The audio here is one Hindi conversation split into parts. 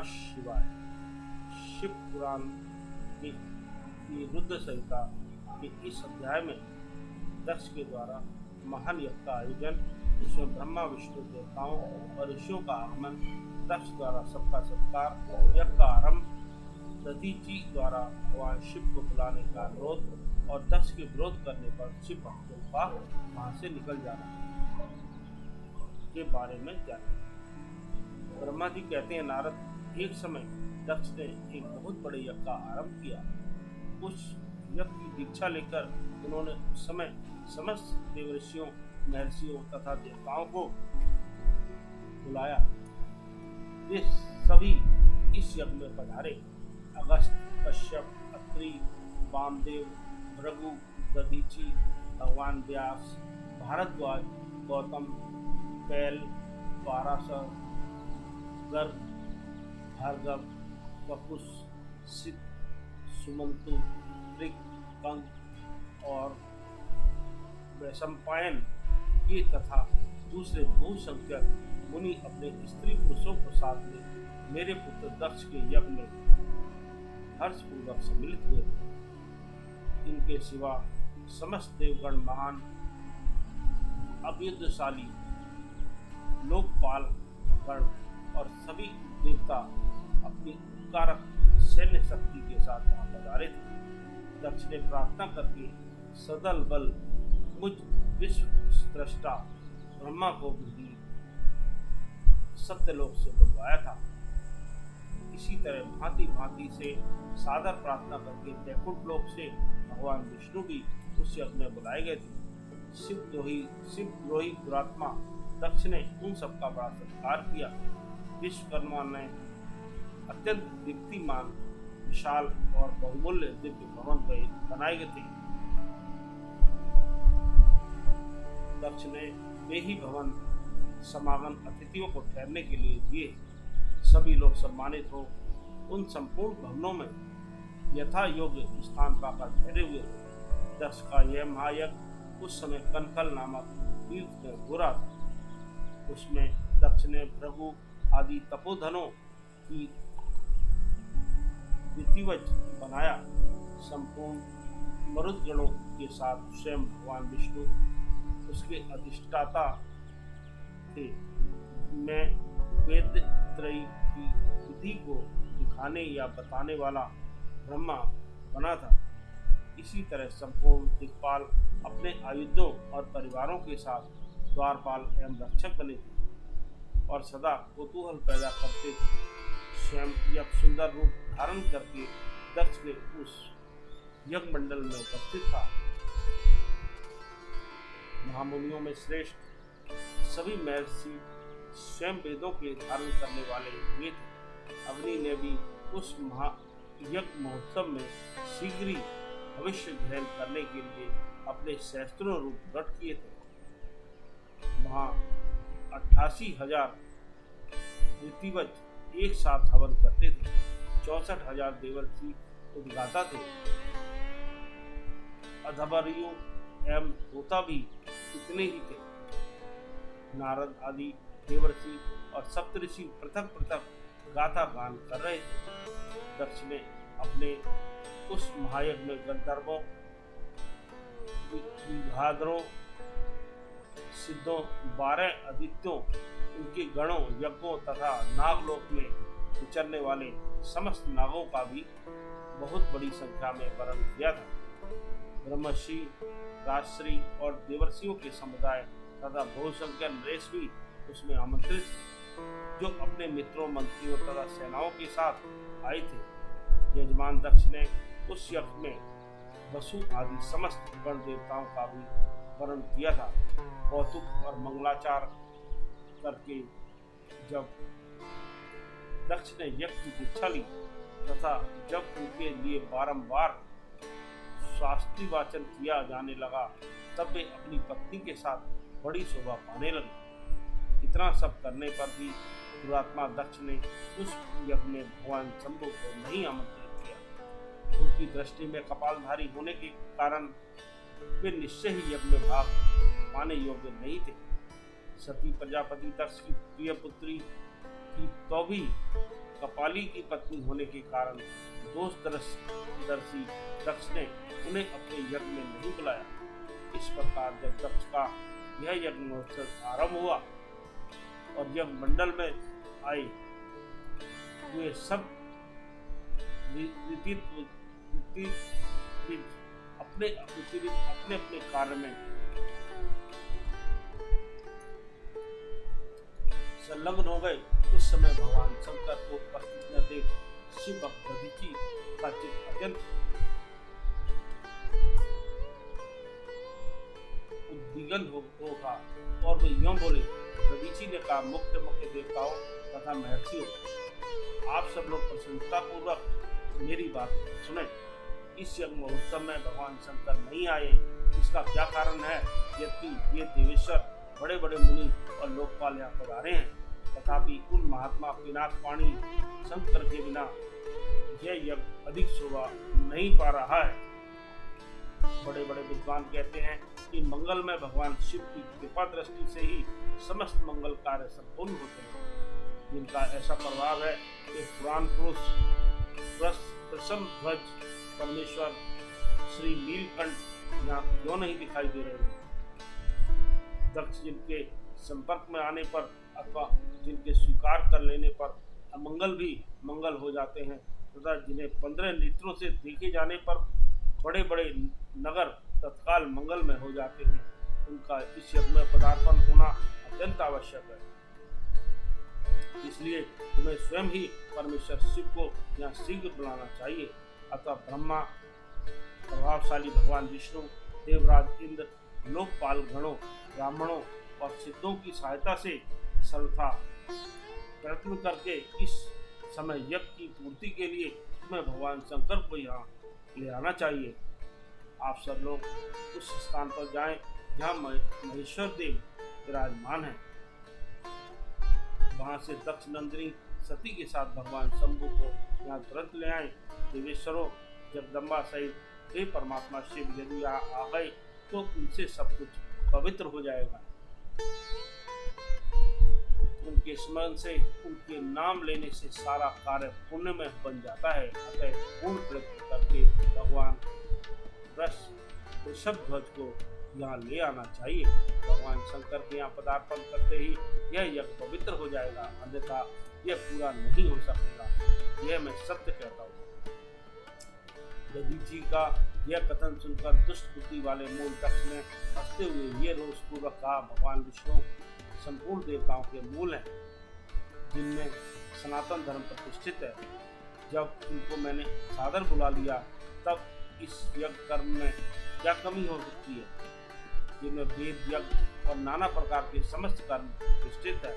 शिवाय। शिव पुराण की रुद्र संहिता के इस अध्याय में दक्ष के द्वारा महान यज्ञ का आयोजन, जिसमें ब्रह्मा विष्णु देवताओं और ऋषियों का आगमन, दक्ष द्वारा सबका सत्कार, यज्ञ का आरंभ, दधीचि द्वारा भगवान शिव को बुलाने का अनुरोध और दक्ष के विरोध करने पर शिव भक्तों का वहां से निकल जाना के बारे में जाना। ब्रह्मा जी कहते हैं, नारद, एक समय दक्ष ने एक बहुत बड़े यज्ञ का आरंभ किया। उस यज्ञ की दीक्षा लेकर उन्होंने उस समय समस्त देवऋषियों, महर्षियों तथा देवताओं को बुलाया। वे सभी इस यज्ञ में पधारे। अगस्त, कश्यप, अत्रि, वामदेव, भृगु, दधीचि, भगवान व्यास, भारद्वाज, गौतम, कैल, पाराशर, गर्ग, भार्गव, वपुष, सिद्ध, सुमंतु, ऋक, कंक और वैशंपायन ये तथा दूसरे बहुसंख्यक मुनि अपने स्त्री पुरुषों को साथ में मेरे पुत्र दक्ष के यज्ञ में हर्षपूर्वक सम्मिलित हुए। इनके सिवा समस्त देवगण, महान अभ्युदयशाली लोकपाल गण और सभी देवता अपनी उपकारक सैन्य शक्ति के साथ वहां पधारे थे। दक्ष ने प्रार्थना करके सदल बल मुझ विश्व स्रष्टा ब्रह्मा को भी सत्यलोक से बुलवाया था। इसी तरह भांति भांति से सादर प्रार्थना करके वैकुंठ लोक से भगवान विष्णु भी उस यज्ञ में बुलाए गए थे। शिवद्रोही दुरात्मा दक्ष ने उन सबका बड़ा सत्कार किया। विश्वकर्मा ने अत्यंत दीप्तिमान, विशाल और बहुमूल्य दिव्य भवन बनाए गए थे। दक्ष ने वे ही भवन समागम अतिथियों को ठहरने के लिए दिए। सभी लोग सम्मानित हो उन संपूर्ण भवनों में यथा योग्य स्थान पाकर ठहरे हुए थे। दक्ष का यह महायज्ञ उस समय कनकल नामक तीर्थ में हो रहा था। उसमें दक्ष ने भृगु आदि तपोधनों की विधिवत बनाया। संपूर्ण मरुदगणों के साथ स्वयं भगवान विष्णु उसके अधिष्ठाता थे। मैं वेद त्रयी की विधि को दिखाने या बताने वाला ब्रह्मा बना था। इसी तरह संपूर्ण दिक्पाल अपने आयुधों और परिवारों के साथ द्वारपाल एवं रक्षक बने थे और सदा कौतूहल पैदा करते थे। स्वयं यह सुंदर रूप धारण करके दक्ष के उस यज्ञ मंडल में उपस्थित था। महामुनियों में श्रेष्ठ सभी महर्षि स्वयं वेदों के धारण करने वाले हुए थे। अग्नि ने भी उस यज्ञ महोत्सव में शीघ्र ही भविष्य ग्रहण करने के लिए अपने सहस्त्रों रूप प्रकट किए थे। वहां 88,000 ऋतिवज एक साथ हवन करते थे। 64,000 देवर्षि उद्गाता थे। अधबरियों एवं होता भी इतने ही थे। नारद आदि देवर्षि और सप्तऋषि पृथक पृथक गाथा गान कर रहे थे। दक्ष ने अपने उस महायज्ञ में गंधर्वों, विभाधरों, सिद्धों, 12 आदित्यों, उनके गणों, यज्ञों तथा नागलोक में विचरने वाले समस्त नागों का भी बहुत बड़ी संख्या में वर्ण किया था। ब्रह्मर्षि, राजश्री और देवर्षियों के समुदाय तथा बहुसंख्यक नरेश भी उसमें आमंत्रित, जो अपने मित्रों, मंत्रियों तथा सेनाओं के साथ आए थे। यजमान दक्ष ने उस यज्ञ में वसु आदि समस्त गण देवताओं का भी वर्ण किया था। कौतुक और मंगलाचार करके जब दक्ष ने यज्ञ की दीक्षा ली तथा जब उनके लिए बारंबार शास्त्री वाचन किया जाने लगा, तब वे अपनी पत्नी के साथ बड़ी शोभा पाने लगे। इतना सब करने पर भी दुरात्मा दक्ष ने उस यज्ञ में भगवान शंभु को नहीं आमंत्रित किया। उनकी दृष्टि में कपालधारी होने के कारण वे निश्चय ही यज्ञ में भाग पाने योग्य नहीं थे। सती प्रजापति दक्ष की प्रिय पुत्री थी तो भी कपाली की पत्नी होने के कारण दोषदर्शी दक्ष ने उन्हें अपने यज्ञ में नहीं बुलाया। इस प्रकार जब दक्ष का यह यज्ञ महोत्सव आरंभ हुआ और यज्ञ मंडल में आए हुए सब अपने अपने कार्य में संलग्न हो गए, उस समय भगवान शंकर को उपस्थित न देख शिव भक्त दधीचि का चित्त अत्यंत उद्विग्न होगा और वे यूं बोले। दधीचि ने कहा, मुख्य देवताओं तथा महर्षियों, आप सब लोग प्रसन्नता पूर्वक मेरी बात सुने। इस यज्ञ महोत्सव में भगवान शंकर नहीं आए, इसका क्या कारण है? यद्यपि ये देवेश्वर बड़े बड़े मुनि और लोकपाल यहाँ पधारे हैं, तथापि उन महात्मा पिनाकपाणी शंकर के बिना यह यज्ञ अधिक शोभा नहीं पा रहा है। बड़े बड़े विद्वान कहते हैं कि मंगल में भगवान शिव की कृपा दृष्टि से ही समस्त मंगल कार्य संपूर्ण होते हैं। जिनका ऐसा प्रभाव है कि पुराण पुरुष प्रसन्न ध्वज परमेश्वर श्री नीलकंठ यहाँ क्यों नहीं दिखाई दे रहे हैं? दक्ष जिनके संपर्क में आने पर अथवा जिनके स्वीकार कर लेने पर अमंगल भी मंगल हो जाते हैं, तथा जिन्हें 15 नेत्रों से देखे जाने पर बड़े बड़े नगर तत्काल मंगल में हो जाते हैं, उनका इस यज्ञ में पदार्पण होना अत्यंत आवश्यक है। इसलिए तुम्हें स्वयं ही परमेश्वर शिव को यहाँ शीघ्र बुलाना चाहिए। अतः ब्रह्मा, प्रभावशाली भगवान विष्णु, देवराज इंद्र, लोकपाल गणों, ब्राह्मणों और सिद्धों की सहायता से सर्वथा प्रयत्न करके इस समय यज्ञ की पूर्ति के लिए तुम्हें भगवान शंकर को यहाँ ले आना चाहिए। आप सब लोग उस स्थान पर जाएं जहाँ महेश्वर देव विराजमान है। वहां से दक्ष नंदिनी सती के साथ भगवान शंभु को यहाँ तुरंत ले आए। देवेश्वरों, जगदम्बा सहित हे परमात्मा शिव यदि यहाँ आ गए तो उनसे सब कुछ पवित्र हो जाएगा। उनके स्मरण से, उनके नाम लेने से सारा कार्य पुण्य में बन जाता है। अतः पूर्ण प्रयत्न करके भगवान वृषभ ध्वज को यहाँ ले आना चाहिए। भगवान शंकर के यहाँ पदार्पण करते ही यह यज्ञ पवित्र हो जाएगा, अन्यथा यह पूरा नहीं हो सकेगा। यह मैं सत्य कहता हूँ। दधीचि का यह कथन सुनकर दुष्ट बुद्धि वाले मूल दक्ष ने हंसते हुए ये रोष पूर्वक कहा, भगवान विष्णु संपूर्ण देवताओं के मूल हैं, जिनमें सनातन धर्म प्रतिष्ठित है। जब उनको मैंने सादर बुला लिया, तब इस यज्ञ कर्म में क्या कमी हो सकती है? जिनमें वेद, यज्ञ और नाना प्रकार के समस्त कर्म प्रतिष्ठित है,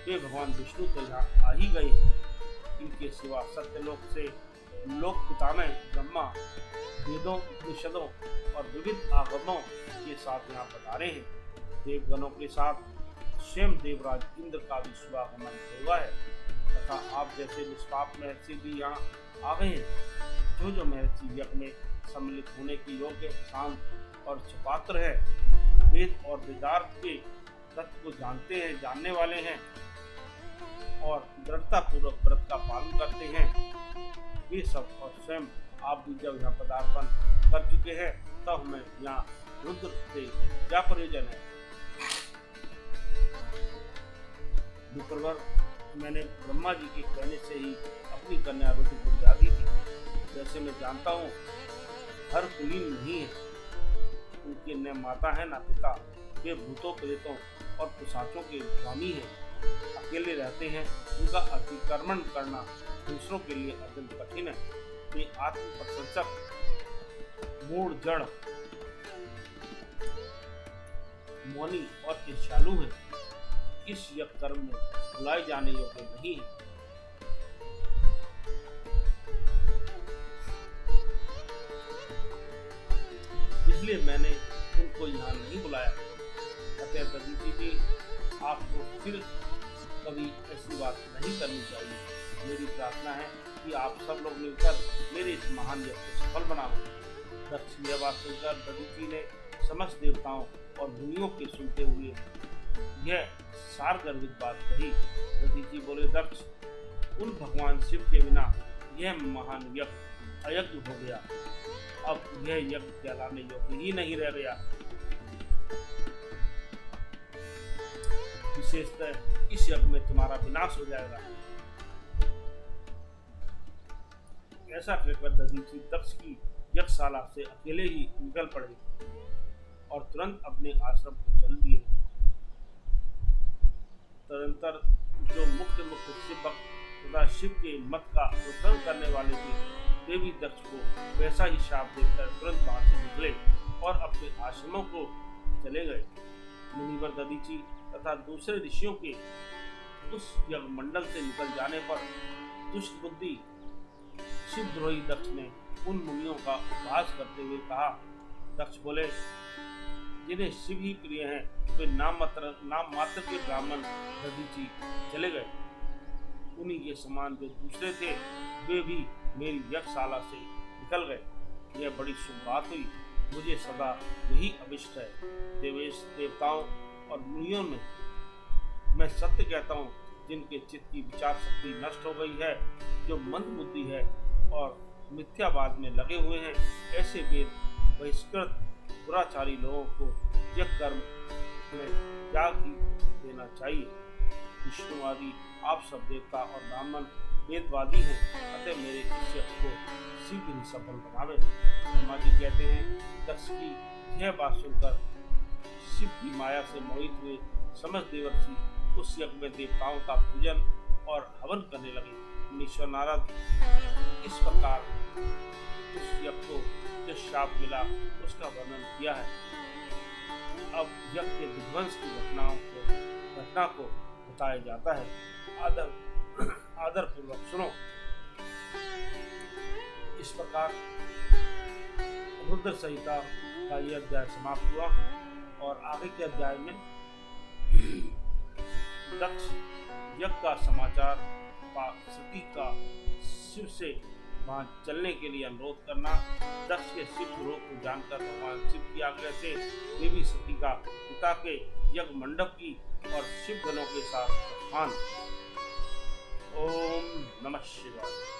वे भगवान विष्णु तो यहाँ आ ही गए हैं। इनके सिवा सत्यलोक से लोक पितामह ब्रह्मा वेदों, उपनिषदों और विविध आगमों के साथ यहाँ पधारे हैं। देवगणों के साथ स्वयं देवराज इंद्र का भी शुभागमन हुआ है, तथा आप जैसे निष्पाप महर्षि भी यहाँ आ गए हैं। जो महर्षि यज्ञ में सम्मिलित होने की योग्य, शांत और छपात्र है, वेद और वेदार्थ के तत्व को जानते हैं, जानने वाले हैं और दृढ़ता पूर्वक व्रत का पालन करते हैं, वे सब और स्वयं आप भी जब यहाँ पदार्पण कर चुके हैं, तब हमें यहाँ रुद्र से क्या प्रयोजन है? विप्रवर, मैंने ब्रह्मा जी के कहने से ही अपनी कन्या रुद्र को त्यागी थी। जैसे मैं जानता हूँ, हर कुलीन नहीं है, उनके न माता है न पिता, वे भूतों, प्रेतों और पिशाचों के स्वामी हैं, अकेले रहते हैं। उनका अतिक्रमण करना दूसरों के लिए अत्यंत कठिन है। वे आत्म प्रशंसक, मूढ़, जड़, मौनी और ईर्ष्यालु हैं। इस यज्ञ कर्म में बुलाए जाने योग्य नहीं है। इसलिए मैंने उनको यहाँ नहीं बुलाया। अतः दधीचि जी, आपको फिर कभी ऐसी बात नहीं करनी चाहिए। मेरी प्रार्थना है कि आप सब लोग मिलकर मेरे इस महान यज्ञ को सफल बनाओ। दक्ष यह बात सुनकर दधीचि ने समस्त देवताओं और मुनियों के सुनते हुए यह सारगर्भित बात कही। दधीचि बोले, दक्ष, उन भगवान शिव के बिना यह महान यज्ञ अयज्ञ हो गया। अब यह यज्ञ कहलाने योग्य ही नहीं रह गया। विशेषतः इस यज्ञ में तुम्हारा विनाश हो जाएगा। ऐसा कहकर दधीचि दक्ष की यज्ञशाला से अकेले ही निकल पड़े और तुरंत अपने आश्रम को चल दिए। तदंतर जो मुख्य शिव भक्त तथा शिव के मत का अनुसरण करने वाले थे, देवी दक्ष को वैसा ही शाप देकर तुरंत वहां से निकले और अपने आश्रमों को चले गए। मुनिवर दधीचि तथा दूसरे ऋषियों के उस यज्ञ मंडल से निकल जाने पर दुष्ट बुद्धि शिवद्रोही दक्ष ने उन मुनियों का उपहास करते हुए कहा। दक्ष बोले, जिन्हें शिव ही प्रिय हैं, वे नाम मात्र के ब्राह्मण दधीचि चले गए। उन्हीं के समान जो दूसरे थे, वे भी मेरी यज्ञशाला से निकल गए। यह बड़ी शुभ बात हुई। मुझे सदा यही अभिष्ट है। देवेश देवताओं और मुनियों में मैं सत्य कहता हूँ, जिनके चित्त की विचार शक्ति नष्ट हो गई है, जो मंद बुद्धि है और मिथ्यावाद में लगे हुए हैं, ऐसे वेद बहिष्कृत दुराचारी लोगों को यज्ञ कर्म में त्याग ही देना चाहिए। विष्णु आदि आप सब देवता और ब्राह्मण वेदवादी हैं, अतः मेरे इस यज्ञ को शीघ्र ही सफल बनावे। ब्रह्मा जी कहते हैं, दक्ष की यह बात सुनकर शिव की माया से मोहित हुए समस्त देवर्षि उस यज्ञ में देवताओं का पूजन और हवन करने लगे। मुनीश्वर नारद इस प्रकार उस यज्ञ को जो शाप मिला उसका वर्णन किया है। अब यज्ञ के विध्वंस की घटना को बताया जाता है। आदर पूर्वक सुनो। इस प्रकार रुद्र संहिता का यह अध्याय समाप्त हुआ और आगे के अध्याय में दक्ष यज्ञ का समाचार सती का शिव से वहां चलने के लिए अनुरोध करना, दक्ष के शिव द्रोह को जानकर भगवान शिव की आज्ञा से देवी सती का पिता के यज्ञ मंडप की और शिव गणों के साथ प्रस्थान। ओम नमः शिवाय।